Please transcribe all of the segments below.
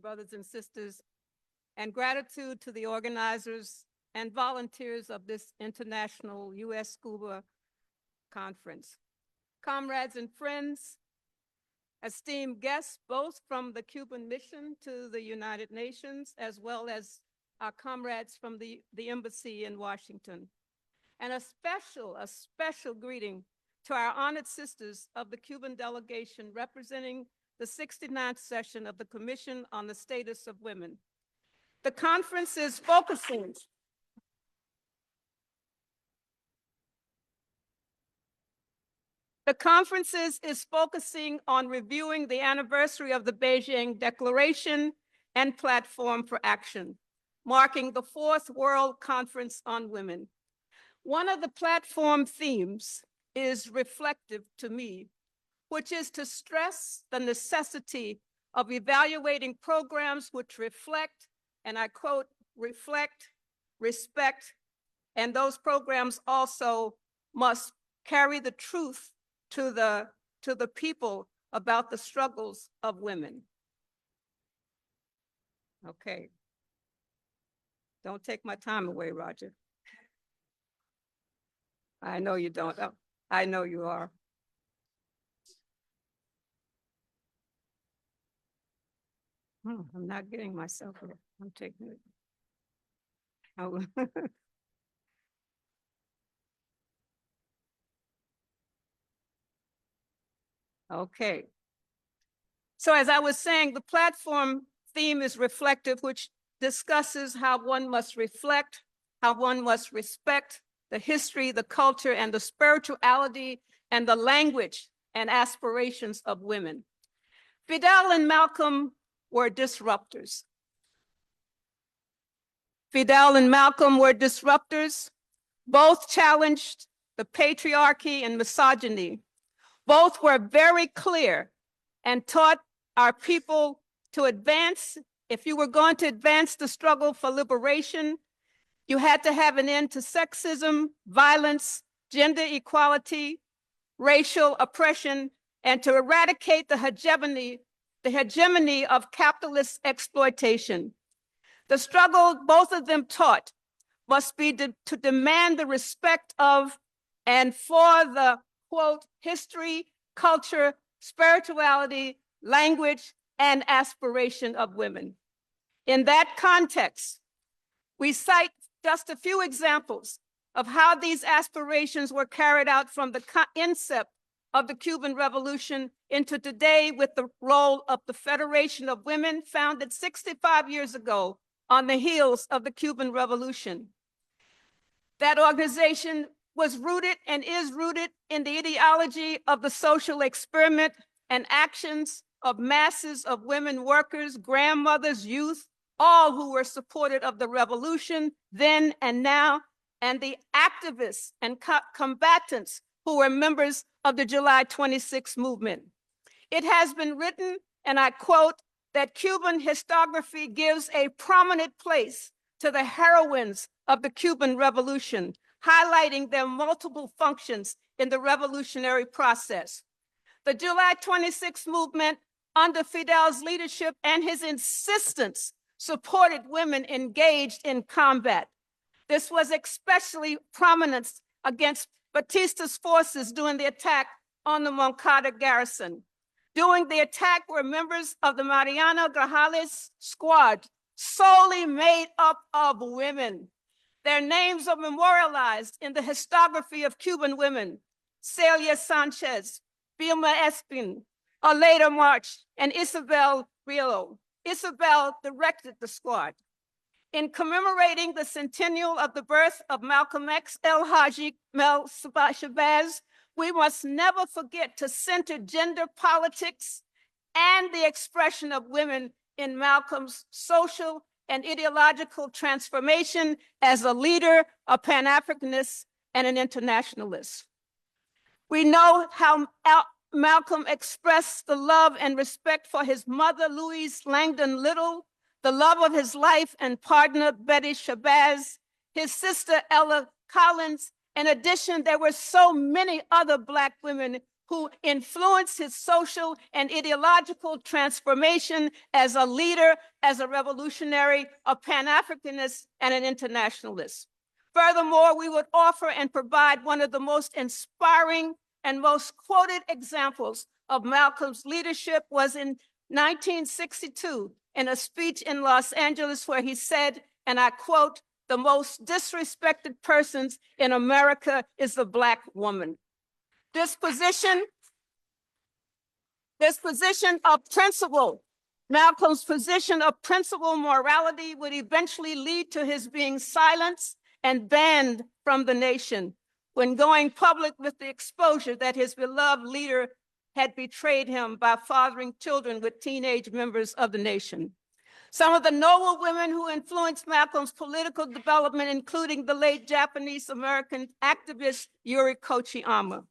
brothers and sisters, and gratitude to the organizers and volunteers of this international US-Cuba conference. Comrades and friends, esteemed guests, both from the Cuban mission to the United Nations, as well as our comrades from the embassy in Washington. And a special greeting to our honored sisters of the Cuban delegation representing the 69th session of the Commission on the Status of Women. The conference is focusing on reviewing the anniversary of the Beijing Declaration and Platform for Action, marking the 4th World Conference on Women. One of the platform themes is reflective to me, which is to stress the necessity of evaluating programs which reflect, and I quote, reflect, respect, and those programs also must carry the truth to the people about the struggles of women. Okay. Don't take my time away, Roger. I know you don't. I know you are. I'm not getting myself here. I'm taking it. Oh. Okay. So as I was saying, the platform theme is reflective, which discusses how one must reflect, how one must respect the history, the culture, and the spirituality, and the language and aspirations of women. Fidel and Malcolm were disruptors. Fidel and Malcolm were disruptors. Both challenged the patriarchy and misogyny. Both were very clear and taught our people to advance. If you were going to advance the struggle for liberation, you had to have an end to sexism, violence, gender equality, racial oppression, and to eradicate the hegemony of capitalist exploitation. The struggle both of them taught must be to demand the respect of and for the, quote, history, culture, spirituality, language, and aspiration of women. In that context, we cite just a few examples of how these aspirations were carried out from the incept of the Cuban Revolution into today with the role of the Federation of Women, founded 65 years ago on the heels of the Cuban Revolution. That organization was rooted and is rooted in the ideology of the social experiment and actions of masses of women workers, grandmothers, youth, all who were supportive of the revolution then and now, and the activists and combatants who were members of the July 26 movement. It has been written, and I quote, that Cuban historiography gives a prominent place to the heroines of the Cuban Revolution, highlighting their multiple functions in the revolutionary process. The July 26 movement, under Fidel's leadership and his insistence, supported women engaged in combat. This was especially prominent against Batista's forces during the attack on the Moncada garrison. During the attack were members of the Mariana Grajales squad, solely made up of women. Their names are memorialized in the historiography of Cuban women: Celia Sanchez, Vilma Espin, Aleda March, and Isabel Rielo. Isabel directed the squad. In commemorating the centennial of the birth of Malcolm X, El Haji Mel Shabazz, we must never forget to center gender politics and the expression of women in Malcolm's social and ideological transformation as a leader, a Pan-Africanist, and an internationalist. We know how Malcolm expressed the love and respect for his mother, Louise Langdon Little, the love of his life and partner, Betty Shabazz, his sister, Ella Collins. In addition, there were so many other Black women who influenced his social and ideological transformation as a leader, as a revolutionary, a Pan-Africanist, and an internationalist. Furthermore, we would offer and provide one of the most inspiring and most quoted examples of Malcolm's leadership was in 1962 in a speech in Los Angeles where he said, and I quote, "The most disrespected persons in America is the Black woman." This position of principle, Malcolm's position of principle morality would eventually lead to his being silenced and banned from the nation when going public with the exposure that his beloved leader had betrayed him by fathering children with teenage members of the nation. Some of the noble women who influenced Malcolm's political development, including the late Japanese-American activist Yuri Kochiyama.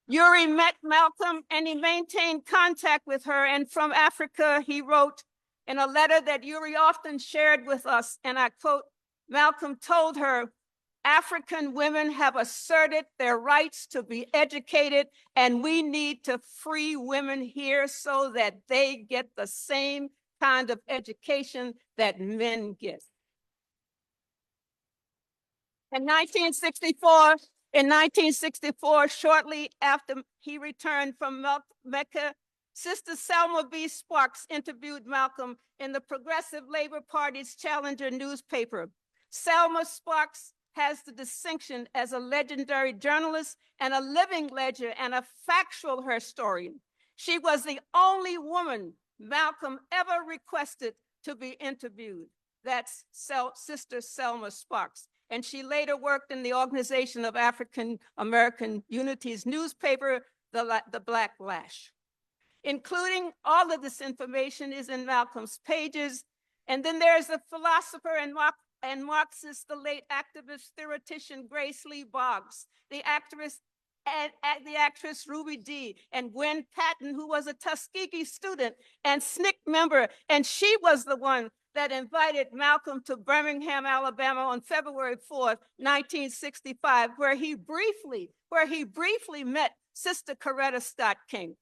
Yuri met Malcolm and he maintained contact with her, and from Africa, he wrote in a letter that Yuri often shared with us, and I quote, Malcolm told her, "African women have asserted their rights to be educated, and we need to free women here so that they get the same kind of education that men get." In 1964, shortly after he returned from Mecca, Sister Selma B. Sparks interviewed Malcolm in the Progressive Labor Party's Challenger newspaper. Selma Sparks has the distinction as a legendary journalist and a living ledger and a factual historian. She was the only woman Malcolm ever requested to be interviewed. That's Sister Selma Sparks. And she later worked in the Organization of African American Unity's newspaper, the Black Lash. Including all of this information is in Malcolm's pages. And then there's the philosopher and Marxist, the late activist theoretician Grace Lee Boggs, the actress Ruby Dee, and Gwen Patton, who was a Tuskegee student and SNCC member, and she was the one that invited Malcolm to Birmingham, Alabama on February 4th, 1965, where he briefly met Sister Coretta Scott King.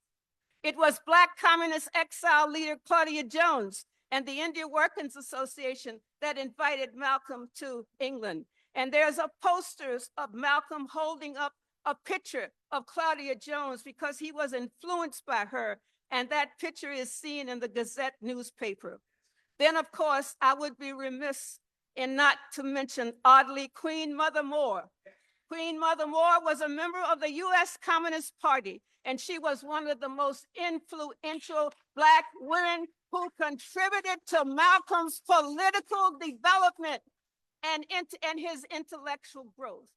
It was Black communist exile leader Claudia Jones and the India Workers Association that invited Malcolm to England. And there's a posters of Malcolm holding up a picture of Claudia Jones because he was influenced by her. And that picture is seen in the Gazette newspaper. Then, of course, I would be remiss in not to mention, oddly, Queen Mother Moore. Queen Mother Moore was a member of the US Communist Party, and she was one of the most influential Black women who contributed to Malcolm's political development and his intellectual growth.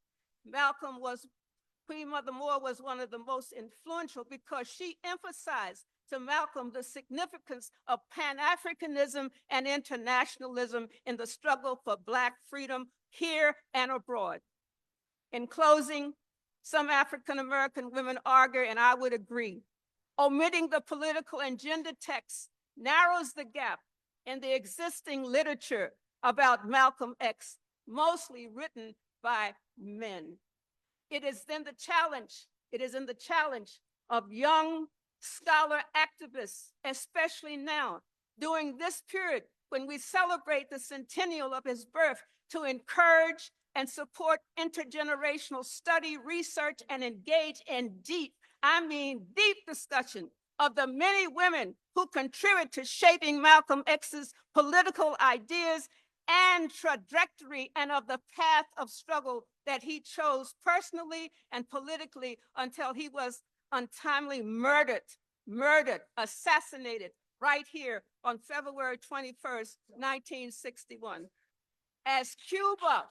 Queen Mother Moore was one of the most influential because she emphasized to Malcolm the significance of Pan-Africanism and internationalism in the struggle for Black freedom here and abroad. In closing, some African-American women argue, and I would agree, omitting the political and gender texts narrows the gap in the existing literature about Malcolm X, mostly written by men. It is in the challenge of young scholar activists, especially now, during this period when we celebrate the centennial of his birth, to encourage and support intergenerational study, research, and engage in deep discussion of the many women who contribute to shaping Malcolm X's political ideas and trajectory, and of the path of struggle that he chose personally and politically until he was untimely assassinated right here on February 21st, 1961. As Cuba,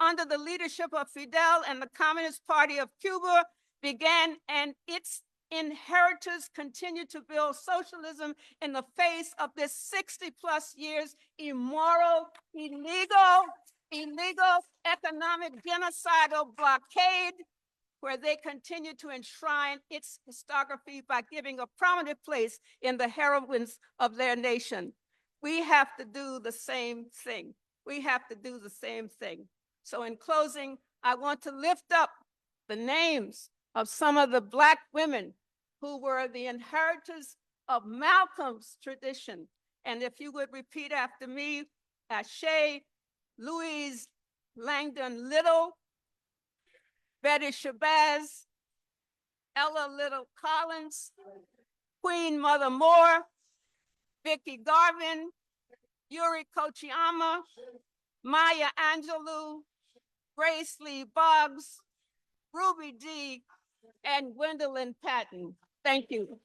under the leadership of Fidel and the Communist Party of Cuba, began, and its inheritors continued to build socialism in the face of this 60+ years immoral, illegal economic genocidal blockade, where they continue to enshrine its historiography by giving a prominent place in the heroines of their nation. We have to do the same thing. So in closing, I want to lift up the names of some of the Black women who were the inheritors of Malcolm's tradition. And if you would repeat after me, Ashe, Louise Langdon Little, Betty Shabazz, Ella Little Collins, Queen Mother Moore, Vicki Garvin, Yuri Kochiyama, Maya Angelou, Grace Lee Boggs, Ruby Dee, and Gwendolyn Patton. Thank you.